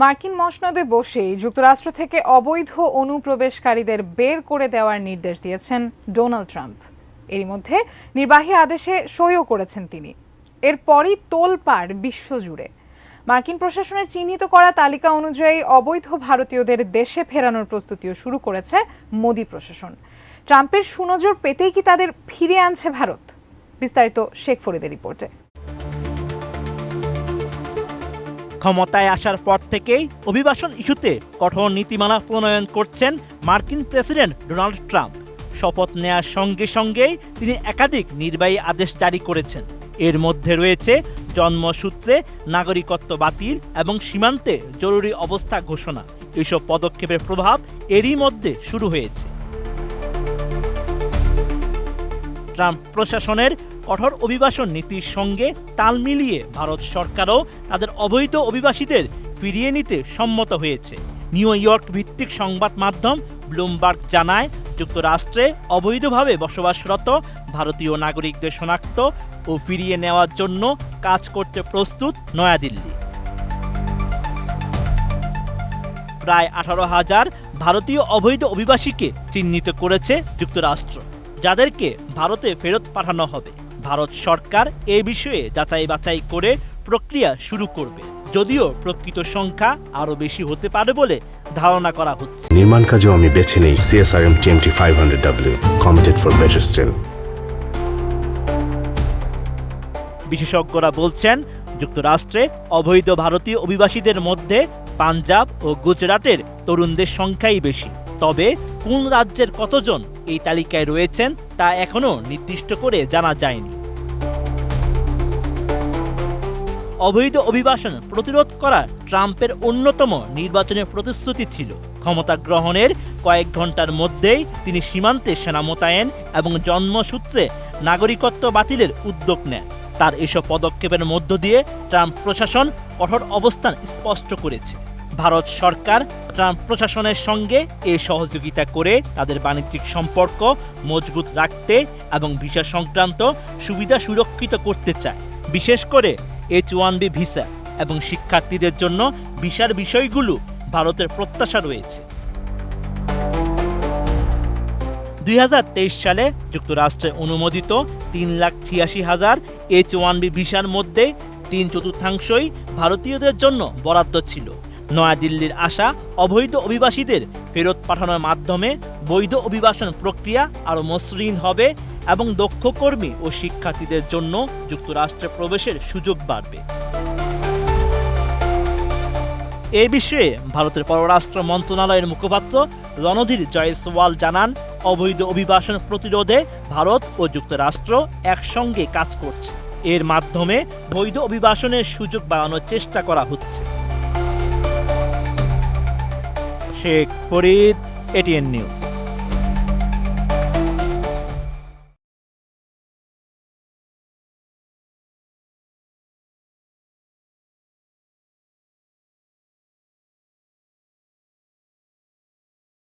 মার্কিন মসনদে বসেই যুক্তরাষ্ট্র থেকে অবৈধ অনুপ্রবেশকারীদের বের করে দেওয়ার নির্দেশ দিয়েছেন ডোনাল্ড ট্রাম্প। এরই মধ্যে নির্বাহী আদেশে সইও করেছেন তিনি। এরপরই তোলপাড় বিশ্বজুড়ে। মার্কিন প্রশাসনের চিহ্নিত করা তালিকা অনুযায়ী অবৈধ ভারতীয়দের দেশে ফেরানোর প্রস্তুতিও শুরু করেছে মোদি প্রশাসন। ট্রাম্পের সুনজর পেতেই কি তাদের ফিরিয়ে আনছে ভারত? বিস্তারিত শেখ ফরিদের রিপোর্টে। ক্ষমতায় আসার পর থেকেই অভিবাসন ইস্যুতে কঠোর নীতিমালা প্রণয়ন করছেন মার্কিন প্রেসিডেন্ট ডোনাল্ড ট্রাম্প। শপথ নেয়ার সঙ্গে সঙ্গেই তিনি একাধিক নির্বাহী আদেশ জারি করেছেন। এর মধ্যে রয়েছে জন্মসূত্রে নাগরিকত্ব বাতিল এবং সীমান্তে জরুরি অবস্থা ঘোষণা। এসব পদক্ষেপের প্রভাব এরই মধ্যে শুরু হয়েছে। ট্রাম্প প্রশাসনের কঠোর অভিবাসন নীতির সঙ্গে তাল মিলিয়ে ভারত সরকারও তাদের অবৈধ অভিবাসীদের ফিরিয়ে নিতে সম্মত হয়েছে। নিউ ইয়র্ক ভিত্তিক সংবাদ মাধ্যম ব্লুমবার্গ জানায়, যুক্তরাষ্ট্রে অবৈধভাবে বসবাসরত ভারতীয় নাগরিকদের শনাক্ত ও ফিরিয়ে নেওয়ার জন্য কাজ করতে প্রস্তুত নয়াদিল্লি। প্রায় 18,000 ভারতীয় অবৈধ অভিবাসীকে চিহ্নিত করেছে যুক্তরাষ্ট্র, যাদেরকে ভারতে ফেরত পাঠানো হবে। ভারত সরকার এ বিষয়ে যাচাই বাছাই করে প্রক্রিয়া শুরু করবে, যদিও প্রকৃত সংখ্যা আরো বেশি হতে পারে বলে ধারণা করা হচ্ছে। নির্মাণ কাজেও আমি বেছে নেই CSRM TMT 500W, committed for better still। বিশেষজ্ঞরা বলছেন, যুক্তরাষ্ট্রে অবৈধ ভারতীয় অভিবাসীদের মধ্যে পাঞ্জাব ও গুজরাটের তরুণদের সংখ্যাই বেশি। তবে কোন রাজ্যের কতজন এই তালিকায় রয়েছেন তা এখনো নির্দিষ্ট করে জানা যায়নি। অবৈধ অভিবাসন প্রতিরোধ করা ট্রাম্পের অন্যতম নির্বাচনী প্রতিশ্রুতি ছিল। ক্ষমতা গ্রহণের কয়েক ঘন্টার মধ্যেই তিনি সীমান্তে সেনা মোতায়েন এবং জন্মসূত্রে নাগরিকত্ব বাতিলের উদ্যোগ নেন। তার এসব পদক্ষেপের মধ্য দিয়ে ট্রাম্প প্রশাসন কঠোর অবস্থান স্পষ্ট করেছে। ভারত সরকার ট্রাম্প প্রশাসনের সঙ্গে এ সহযোগিতা করে তাদের বাণিজ্যিক সম্পর্ক মজবুত রাখতে এবং ভিসা সংক্রান্ত সুবিধা সুরক্ষিত করতে চায়। বিশেষ করে H-1B ভিসা এবং শিক্ষার্থীদের জন্য ভিসার বিষয়গুলো ভারতের প্রত্যাশা রয়েছে। 2023 সালে যুক্তরাষ্ট্রে অনুমোদিত 3,86,000 H-1B ভিসার মধ্যে 3/4 ভারতীয়দের জন্য বরাদ্দ ছিল। নয়াদিল্লির আসা অবৈধ অভিবাসীদের ফেরত পাঠানোর মাধ্যমে বৈধ অভিবাসন প্রক্রিয়া আরও মসৃণ হবে এবং দক্ষ কর্মী ও শিক্ষার্থীদের জন্য যুক্তরাষ্ট্রে প্রবেশের সুযোগ বাড়বে। এ বিষয়ে ভারতের পররাষ্ট্র মন্ত্রণালয়ের মুখপাত্র রণধীর জয়সওয়াল জানান, অবৈধ অভিবাসন প্রতিরোধে ভারত ও যুক্তরাষ্ট্র একসঙ্গে কাজ করছে। এর মাধ্যমে বৈধ অভিবাসনের সুযোগ বাড়ানোর চেষ্টা করা হচ্ছে। Sheikh Farid, ATN news.